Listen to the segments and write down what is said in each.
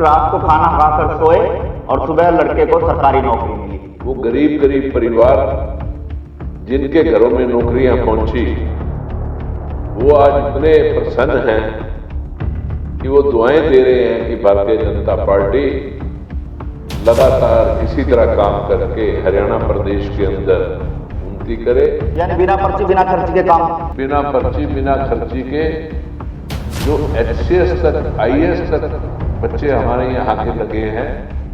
रात को खाना खाकर सोए और सुबह लड़के को सरकारी नौकरी मिली। वो गरीब गरीब परिवार जिनके घरों में नौकरियां पहुंची, वो आज इतने प्रसन्न हैं कि वो दुआएं दे रहे हैं कि भारतीय जनता पार्टी लगातार इसी तरह काम करके हरियाणा प्रदेश के अंदर उन्नति करे। यानी बिना पर्ची बिना खर्च के काम, बिना पर्ची बिना खर्ची के जो HCS तक IAS तक बच्चे हमारे यहाँ के लगे हैं।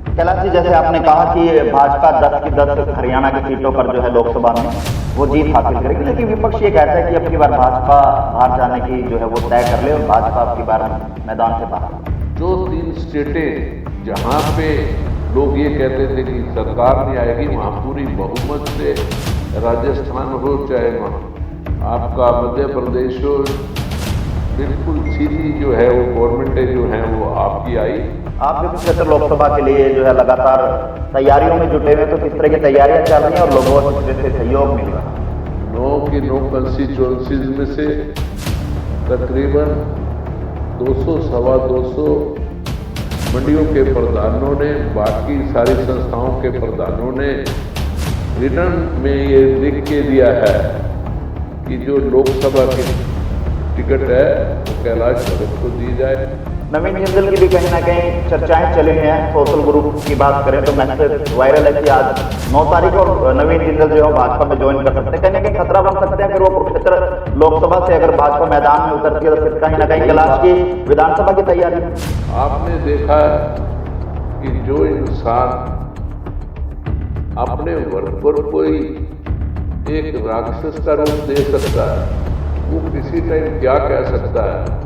कैलाश जी, जैसे आपने कहा कि भाजपा 10 की 10 हरियाणा की सीटों पर जो है लोकसभा में वो जीत हासिल करेगी, लेकिन विपक्ष ये कहता है कि अब की बार भाजपा बाहर जाने की जो है वो तय कर ले और भाजपा अब की बार मैदान से बाहर। जो 3 स्टेटें जहाँ पे लोग ये कहते थे कि सरकार नहीं आएगी, वहाँ पूरी बहुमत से राजस्थान हो चाहे वहाँ आपका मध्य प्रदेश हो, बिल्कुल सीधी जो है वो गवर्नमेंटें जो हैं वो आपकी आई। आप भी कुरुक्षेत्र लोकसभा के लिए जो है लगातार तैयारियों में जुटे हुए, तो किस तरह की तैयारियां चल रही हैं और लोगों से सहयोग मिल रहा है? 9 की 9 कंस्टिट्यूएंसीज में से तकरीबन 200 सवा 200 मंडियों के प्रधानों ने, बाकी सारी संस्थाओं के प्रधानों ने रिटर्न में ये लिख के दिया है कि जो लोकसभा की टिकट है वो कैलाश भगत को दी जाए। नवीन जिंदल की भी कहीं ना कहीं चर्चाएं चली हैं। सोशल ग्रुप की बात करें तो मैसेज वायरल है कि आज 9 तारीख को नवीन जिंदल जो है भाजपा में ज्वाइन कर सकते हैं। कहीं ना कहीं खतरा बन सकते हैं, फिर वो कुरुक्षेत्र लोकसभा से अगर भाजपा मैदान में उतरती है तो फिर कहीं ना कहीं कैलाश की विधानसभा की तैयारी। आपने देखा कि जो इंसान अपने वर्ग पर कोई एक राक्षस का रूप दे सकता है, वो किसी टाइम क्या कह सकता है,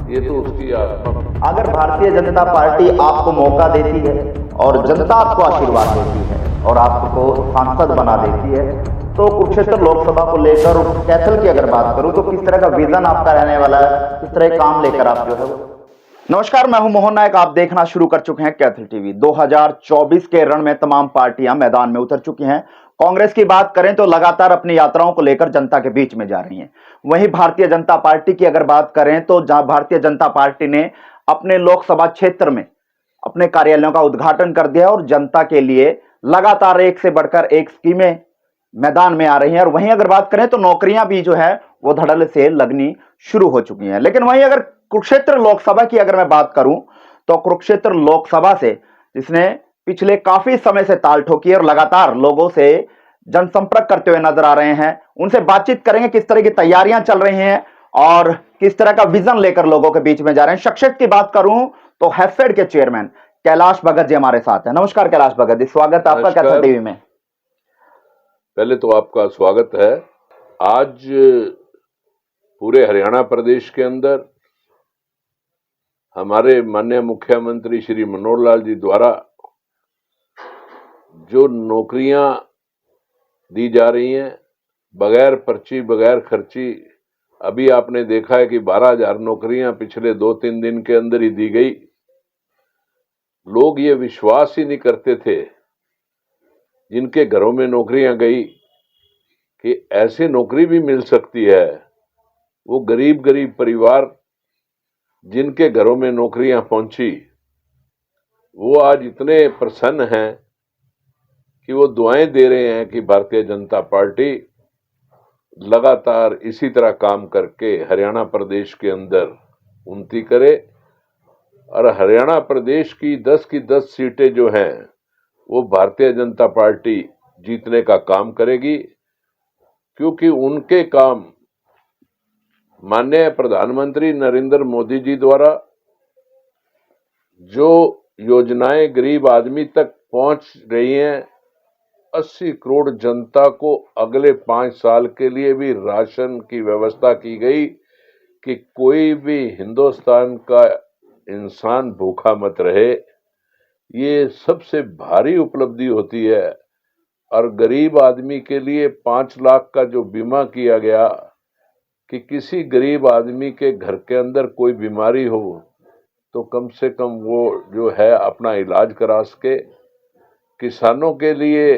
ये तो उसकी आत्मा। अगर भारतीय जनता पार्टी आपको मौका देती है और जनता आपको आशीर्वाद देती है और आपको सांसद बना देती है, तो कुरुक्षेत्र लोकसभा को लेकर कैथल की अगर बात करूं तो किस तरह का विजन आपका रहने वाला है, किस तरह काम लेकर आप जो है वो। नमस्कार, मैं हूं मोहन नायक, आप देखना शुरू कर चुके हैं कैथल टीवी। 2024 के रण में तमाम पार्टियां मैदान में उतर चुकी हैं। कांग्रेस की बात करें तो लगातार अपनी यात्राओं को लेकर जनता के बीच में जा रही हैं। वहीं भारतीय जनता पार्टी की अगर बात करें तो भारतीय जनता पार्टी ने अपने लोकसभा क्षेत्र में अपने कार्यालयों का उद्घाटन कर दिया और जनता के लिए लगातार एक से बढ़कर एक स्कीमें मैदान में आ रही हैं। और वहीं अगर बात करें तो नौकरियां भी जो है वो धड़ल्ले से लगनी शुरू हो चुकी हैं। लेकिन वहीं अगर कुरुक्षेत्र लोकसभा की अगर मैं बात करूं तो कुरुक्षेत्र लोकसभा से जिसने पिछले काफी समय से ताल ठोकी और लगातार लोगों से जनसंपर्क करते हुए नजर आ रहे हैं, उनसे बातचीत करेंगे किस तरह की तैयारियां चल रही हैं और किस तरह का विजन लेकर लोगों के बीच में जा रहे हैं। शख्सियत की बात करूं तो हैफेड के चेयरमैन कैलाश भगत जी हमारे साथ हैं। नमस्कार कैलाश भगत जी, स्वागत है आपका कैथल टीवी में। पहले तो आपका स्वागत है। आज पूरे हरियाणा प्रदेश के अंदर हमारे माननीय मुख्यमंत्री श्री मनोहर लाल जी द्वारा जो नौकरियां दी जा रही हैं बगैर पर्ची बगैर खर्ची, अभी आपने देखा है कि 12,000 नौकरियां पिछले 2-3 दिन के अंदर ही दी गई। लोग ये विश्वास ही नहीं करते थे जिनके घरों में नौकरियां गई कि ऐसी नौकरी भी मिल सकती है। वो गरीब गरीब परिवार जिनके घरों में नौकरियां पहुंची, वो आज इतने प्रसन्न हैं कि वो दुआएं दे रहे हैं कि भारतीय जनता पार्टी लगातार इसी तरह काम करके हरियाणा प्रदेश के अंदर उन्नति करे और हरियाणा प्रदेश की 10 सीटें जो हैं वो भारतीय जनता पार्टी जीतने का काम करेगी, क्योंकि उनके काम माननीय प्रधानमंत्री नरेंद्र मोदी जी द्वारा जो योजनाएं गरीब आदमी तक पहुंच रही हैं, 80 करोड़ जनता को अगले 5 साल के लिए भी राशन की व्यवस्था की गई कि कोई भी हिंदुस्तान का इंसान भूखा मत रहे। ये सबसे भारी उपलब्धि होती है। और गरीब आदमी के लिए 5 लाख का जो बीमा किया गया कि किसी गरीब आदमी के घर के अंदर कोई बीमारी हो तो कम से कम वो जो है अपना इलाज करा सके। किसानों के लिए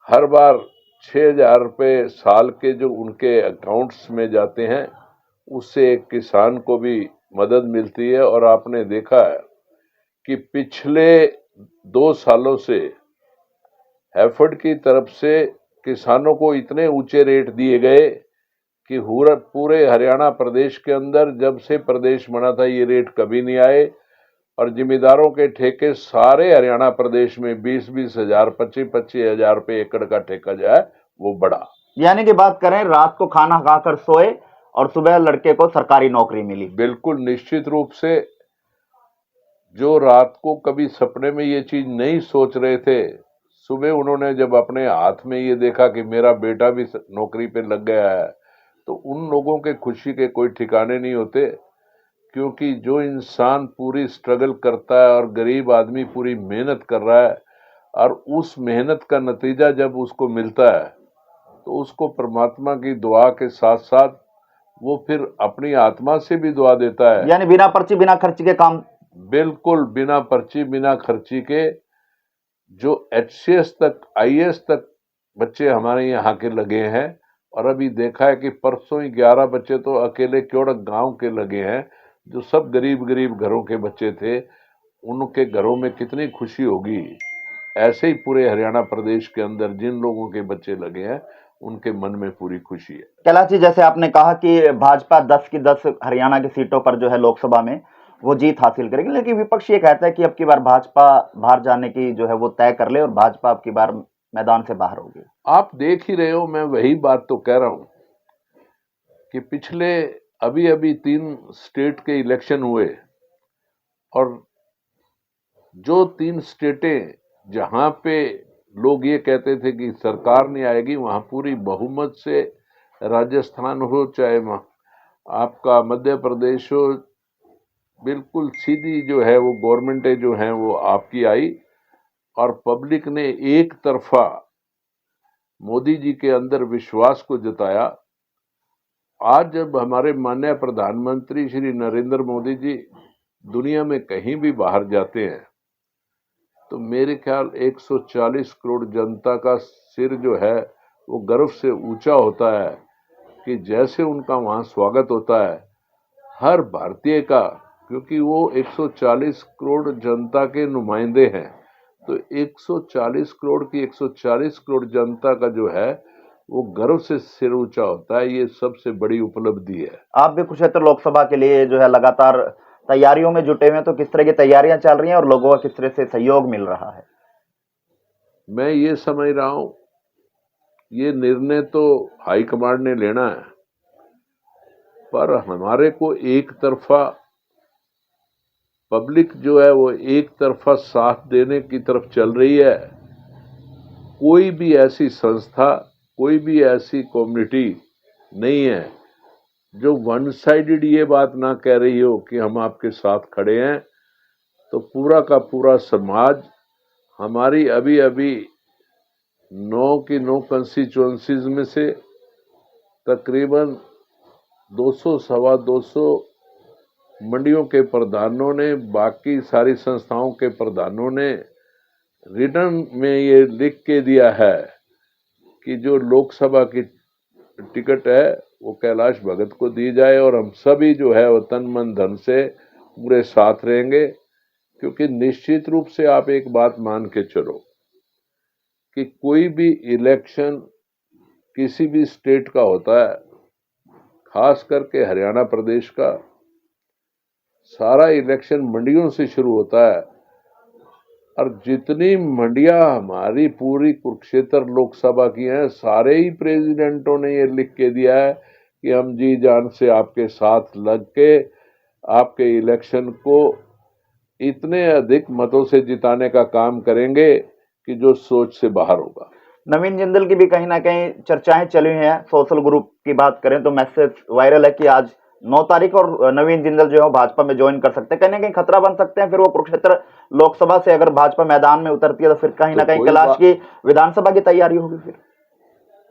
हर बार 6,000 रुपये साल के जो उनके अकाउंट्स में जाते हैं, उससे एक किसान को भी मदद मिलती है। और आपने देखा है कि पिछले 2 सालों से हैफेड की तरफ से किसानों को इतने ऊंचे रेट दिए गए कि पूरे हरियाणा प्रदेश के अंदर जब से प्रदेश बना था ये रेट कभी नहीं आए, और जिम्मेदारों के ठेके सारे हरियाणा प्रदेश में 20-20 हजार 25-25 हजार रुपये एकड़ का ठेका जो है वो बढ़ा। यानी कि बात करें, रात को खाना खाकर सोए और सुबह लड़के को सरकारी नौकरी मिली। बिल्कुल निश्चित रूप से, जो रात को कभी सपने में ये चीज नहीं सोच रहे थे, सुबह उन्होंने जब अपने हाथ में ये देखा कि मेरा बेटा भी नौकरी पे लग गया है, तो उन लोगों के खुशी के कोई ठिकाने नहीं होते। क्योंकि जो इंसान पूरी स्ट्रगल करता है और गरीब आदमी पूरी मेहनत कर रहा है, और उस मेहनत का नतीजा जब उसको मिलता है तो उसको परमात्मा की दुआ के साथ साथ वो फिर अपनी आत्मा से भी दुआ देता है। यानी बिना पर्ची बिना खर्ची के काम। बिल्कुल बिना पर्ची बिना खर्ची के। जो HCS तक IAS तक बच्चे हमारे यहाँ के लगे हैं, और अभी देखा है कि परसों ही 11 बच्चे तो अकेले क्योड़क गांव के लगे हैं, जो सब गरीब गरीब घरों के बच्चे थे। उनके घरों में कितनी खुशी होगी। ऐसे ही पूरे हरियाणा प्रदेश के अंदर जिन लोगों के बच्चे लगे हैं उनके मन में पूरी खुशी है। कैलाश जी, जैसे आपने कहा कि भाजपा 10 की 10 हरियाणा की सीटों पर जो है लोकसभा में वो जीत हासिल करेगी, लेकिन विपक्ष ये कहता है कि अब की बार भाजपा बाहर जाने की जो है वो तय कर ले और भाजपा अब की बार मैदान से बाहर होगी। आप देख ही रहे हो, मैं वही बात तो कह रहा हूं कि पिछले अभी अभी 3 स्टेट के इलेक्शन हुए, और जो 3 स्टेटें जहां पे लोग ये कहते थे कि सरकार नहीं आएगी, वहां पूरी बहुमत से, राजस्थान हो चाहे आपका मध्य प्रदेश हो, बिल्कुल सीधी जो है वो गवर्नमेंटें जो हैं वो आपकी आई, और पब्लिक ने एक तरफा मोदी जी के अंदर विश्वास को जताया। आज जब हमारे माननीय प्रधानमंत्री श्री नरेंद्र मोदी जी दुनिया में कहीं भी बाहर जाते हैं, तो मेरे ख्याल 140 करोड़ जनता का सिर जो है वो गर्व से ऊंचा होता है कि जैसे उनका वहां स्वागत होता है हर भारतीय का, क्योंकि वो 140 करोड़ जनता के नुमाइंदे हैं। तो 140 करोड़ की 140 करोड़ जनता का जो है वो गर्व से सिर ऊंचा होता है। ये सबसे बड़ी उपलब्धि है। आप भी कुरुक्षेत्र लोकसभा के लिए जो है लगातार तैयारियों में जुटे हुए हैं, तो किस तरह की तैयारियां चल रही हैं और लोगों का किस तरह से सहयोग मिल रहा है? मैं ये समझ रहा हूं, ये निर्णय तो हाईकमांड ने लेना है, पर हमारे को एक तरफा पब्लिक जो है वो एक तरफा साथ देने की तरफ चल रही है। कोई भी ऐसी संस्था, कोई भी ऐसी कम्युनिटी नहीं है जो वन साइडेड ये बात ना कह रही हो कि हम आपके साथ खड़े हैं। तो पूरा का पूरा समाज हमारी अभी अभी 9 की 9 कंस्टिट्यूएंसीज में से तकरीबन 200 सवा 200 मंडियों के प्रधानों ने, बाकी सारी संस्थाओं के प्रधानों ने रिटर्न में ये लिख के दिया है कि जो लोकसभा की टिकट है वो कैलाश भगत को दी जाए, और हम सभी जो है वो तन मन धन से पूरे साथ रहेंगे। क्योंकि निश्चित रूप से आप एक बात मान के चलो कि कोई भी इलेक्शन किसी भी स्टेट का होता है, खास करके हरियाणा प्रदेश का सारा इलेक्शन मंडियों से शुरू होता है, और जितनी मंडियां हमारी पूरी कुरुक्षेत्र लोकसभा की हैं, सारे ही प्रेसिडेंटों ने ये लिख के दिया है कि हम जी जान से आपके साथ लग के आपके इलेक्शन को इतने अधिक मतों से जिताने का काम करेंगे कि जो सोच से बाहर होगा। नवीन जिंदल की भी कहीं ना कहीं चर्चाएं चली हुई हैं। सोशल ग्रुप की बात करें तो मैसेज वायरल है कि आज 9 तारीख और नवीन जिंदल जो है भाजपा में ज्वाइन कर सकते हैं। कहीं ना कहीं खतरा बन सकते हैं फिर वो कुरुक्षेत्र लोकसभा से, अगर भाजपा मैदान में उतरती है तो फिर कहीं ना कहीं कैलाश की विधानसभा की तैयारी होगी। फिर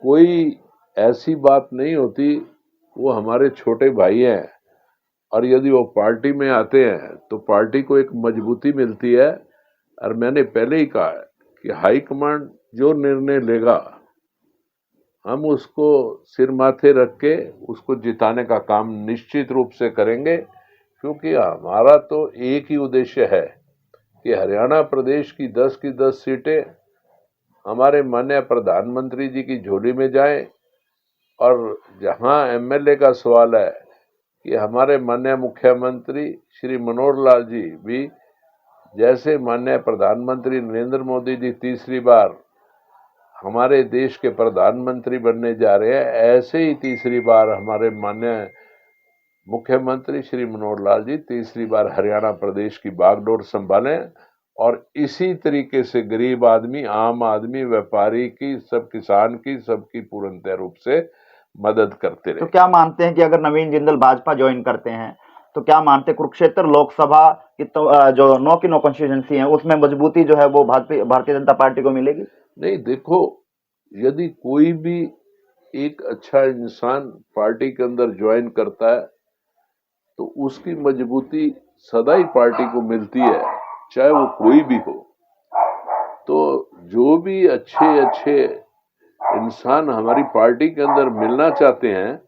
कोई ऐसी बात नहीं होती, वो हमारे छोटे भाई हैं, और यदि वो पार्टी में आते हैं तो पार्टी को एक मजबूती मिलती है। और मैंने पहले ही कहा है कि हाईकमांड जो निर्णय लेगा हम उसको सिर माथे रख के उसको जिताने का काम निश्चित रूप से करेंगे। क्योंकि हमारा तो एक ही उद्देश्य है कि हरियाणा प्रदेश की 10 सीटें हमारे माननीय प्रधानमंत्री जी की झोली में जाएं, और जहां एमएलए का सवाल है कि हमारे माननीय मुख्यमंत्री श्री मनोहर लाल जी भी, जैसे माननीय प्रधानमंत्री नरेंद्र मोदी जी तीसरी बार हमारे देश के प्रधानमंत्री बनने जा रहे हैं, ऐसे ही तीसरी बार हमारे माननीय मुख्यमंत्री श्री मनोहर लाल जी तीसरी बार हरियाणा प्रदेश की बागडोर संभालें, और इसी तरीके से गरीब आदमी, आम आदमी, व्यापारी की, सब किसान की, सबकी पूर्णतः रूप से मदद करते तो रहे। क्या मानते हैं कि अगर नवीन जिंदल भाजपा ज्वाइन करते हैं तो क्या मानते हैं कुरुक्षेत्र लोकसभा की जो 9 की 9 कॉन्स्टिट्यूंसी है उसमें मजबूती जो है वो भारतीय जनता पार्टी को मिलेगी? नहीं, देखो, यदि कोई भी एक अच्छा इंसान पार्टी के अंदर ज्वाइन करता है तो उसकी मजबूती सदा ही पार्टी को मिलती है, चाहे वो कोई भी हो। तो जो भी अच्छे अच्छे इंसान हमारी पार्टी के अंदर मिलना चाहते हैं,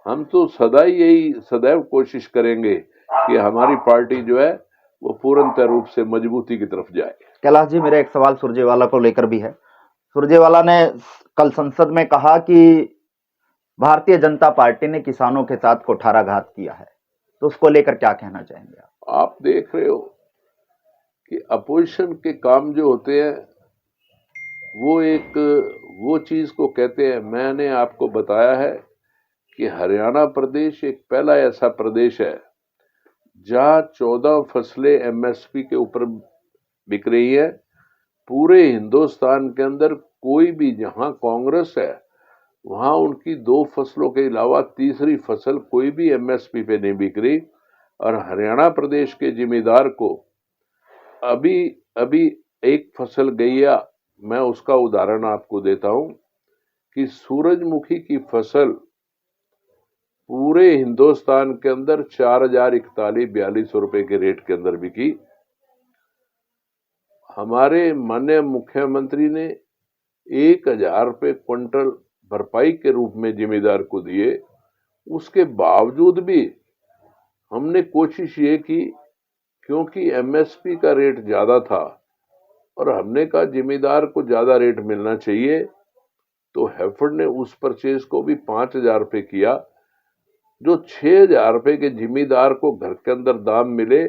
हम तो सदा ही यही सदैव कोशिश करेंगे कि हमारी पार्टी जो है वो पूर्णतः रूप से मजबूती की तरफ जाए। कैलाश जी, मेरा एक सवाल सुरजेवाला को लेकर भी है। सुरजेवाला ने कल संसद में कहा कि भारतीय जनता पार्टी ने किसानों के साथ कुठाराघात किया है, तो उसको लेकर क्या कहना चाहेंगे आप? आप देख रहे हो कि अपोजिशन के काम जो होते हैं वो चीज को कहते हैं। मैंने आपको बताया है कि हरियाणा प्रदेश एक पहला ऐसा प्रदेश है जहां 14 फसलें एमएसपी के ऊपर बिक रही है। पूरे हिंदुस्तान के अंदर कोई भी, जहां कांग्रेस है वहां उनकी 2 फसलों के अलावा तीसरी फसल कोई भी एमएसपी पे नहीं बिक रही। और हरियाणा प्रदेश के जिम्मेदार को अभी अभी एक फसल गई है, मैं उसका उदाहरण आपको देता हूं कि सूरजमुखी की फसल पूरे हिंदुस्तान के अंदर 4041-4200 रुपए के रेट के अंदर बिकी। हमारे माननीय मुख्यमंत्री ने 1000 रुपए क्विंटल भरपाई के रूप में जिम्मेदार को दिए। उसके बावजूद भी हमने कोशिश ये की, क्योंकि एमएसपी का रेट ज्यादा था और हमने कहा जिम्मेदार को ज्यादा रेट मिलना चाहिए, तो हैफेड ने उस परचेज को भी 5000 रुपए किया, जो 6000 रुपए के जिम्मेदार को घर के अंदर दाम मिले,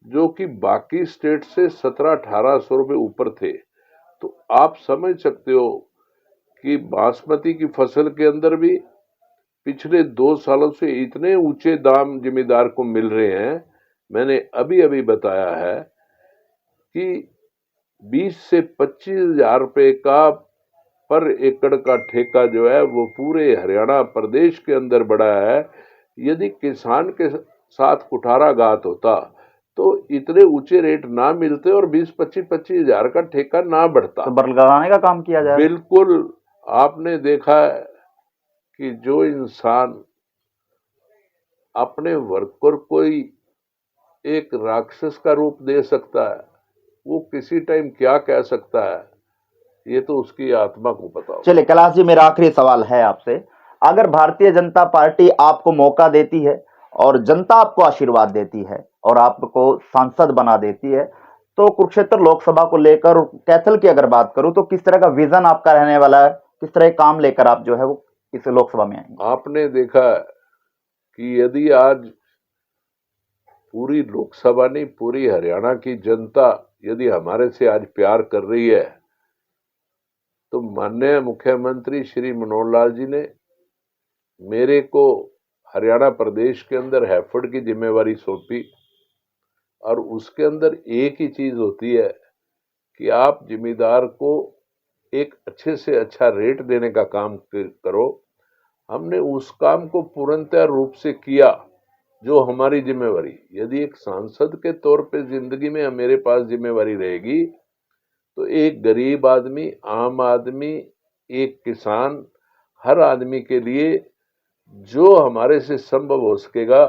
जो कि बाकी स्टेट से 1700-1800 रुपए ऊपर थे। तो आप समझ सकते हो कि बासमती की फसल के अंदर भी पिछले 2 सालों से इतने ऊंचे दाम जिम्मेदार को मिल रहे हैं। मैंने अभी अभी बताया है कि 20 से 25,000 रुपए का पर एकड़ का ठेका जो है वो पूरे हरियाणा प्रदेश के अंदर बढ़ा है। यदि किसान के साथ कुठाराघात होता तो इतने ऊंचे रेट ना मिलते और 20-25 हजार का ठेका ना बढ़ता। तो बरगलाने का काम किया जाए। बिल्कुल। आपने देखा है कि जो इंसान अपने वर्कर को ही एक राक्षस का रूप दे सकता है, वो किसी टाइम क्या कह सकता है, ये तो उसकी आत्मा को पता हो। चलिए कैलाश जी, मेरा आखिरी सवाल है आपसे। अगर भारतीय जनता पार्टी आपको मौका देती है और जनता आपको आशीर्वाद देती है और आपको सांसद बना देती है, तो कुरुक्षेत्र लोकसभा को लेकर कैथल की अगर बात करूं तो किस तरह का विजन आपका रहने वाला है, किस तरह के काम लेकर आप जो है वो इस लोकसभा में आएंगे? आपने देखा कि यदि आज पूरी लोकसभा नहीं, पूरी हरियाणा की जनता यदि हमारे से आज प्यार कर रही है, तो माननीय मुख्यमंत्री श्री मनोहर लाल जी ने मेरे को हरियाणा प्रदेश के अंदर हैफेड की जिम्मेवारी सौंपी। और उसके अंदर एक ही चीज होती है कि आप जिम्मेदार को एक अच्छे से अच्छा रेट देने का काम करो। हमने उस काम को पूर्णतः रूप से किया, जो हमारी जिम्मेवारी। यदि एक सांसद के तौर पे जिंदगी में मेरे पास जिम्मेवारी रहेगी, तो एक गरीब आदमी, आम आदमी, एक किसान, हर आदमी के लिए जो हमारे से संभव हो सकेगा,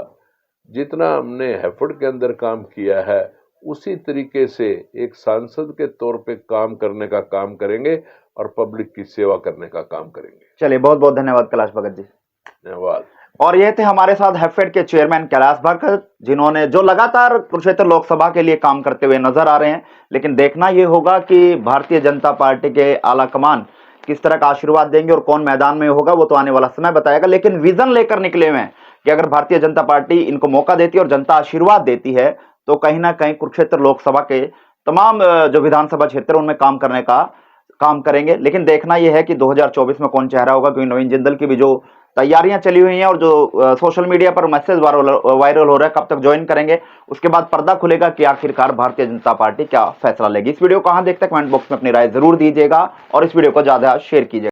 जितना हमने हैफेड के अंदर काम किया है उसी तरीके से एक सांसद के तौर पे काम करने का काम करेंगे और पब्लिक की सेवा करने का काम करेंगे। चलिए, बहुत बहुत धन्यवाद कैलाश भगत जी। धन्यवाद। और ये थे हमारे साथ हैफेड के चेयरमैन कैलाश भगत, जिन्होंने जो लगातार कुरुक्षेत्र लोकसभा के लिए काम करते हुए नजर आ रहे हैं। लेकिन देखना ये होगा कि भारतीय जनता पार्टी के आला कमान किस तरह का आशीर्वाद देंगे और कौन मैदान में होगा, वो तो आने वाला समय बताएगा। लेकिन विजन लेकर निकले हुए हैं कि अगर भारतीय जनता पार्टी इनको मौका देती है और जनता आशीर्वाद देती है तो कहीं ना कहीं कुरुक्षेत्र लोकसभा के तमाम जो विधानसभा क्षेत्र है उनमें काम करने का काम करेंगे। लेकिन देखना यह है कि 2024 में कौन चेहरा होगा, क्योंकि नवीन जिंदल की भी जो तैयारियां चली हुई हैं और जो सोशल मीडिया पर मैसेज वायरल हो रहा है, कब तक ज्वाइन करेंगे, उसके बाद पर्दा खुलेगा कि आखिरकार भारतीय जनता पार्टी क्या फैसला लेगी। इस वीडियो को कहां देखते हैं, कमेंट बॉक्स में अपनी राय जरूर दीजिएगा और इस वीडियो को ज्यादा शेयर कीजिएगा।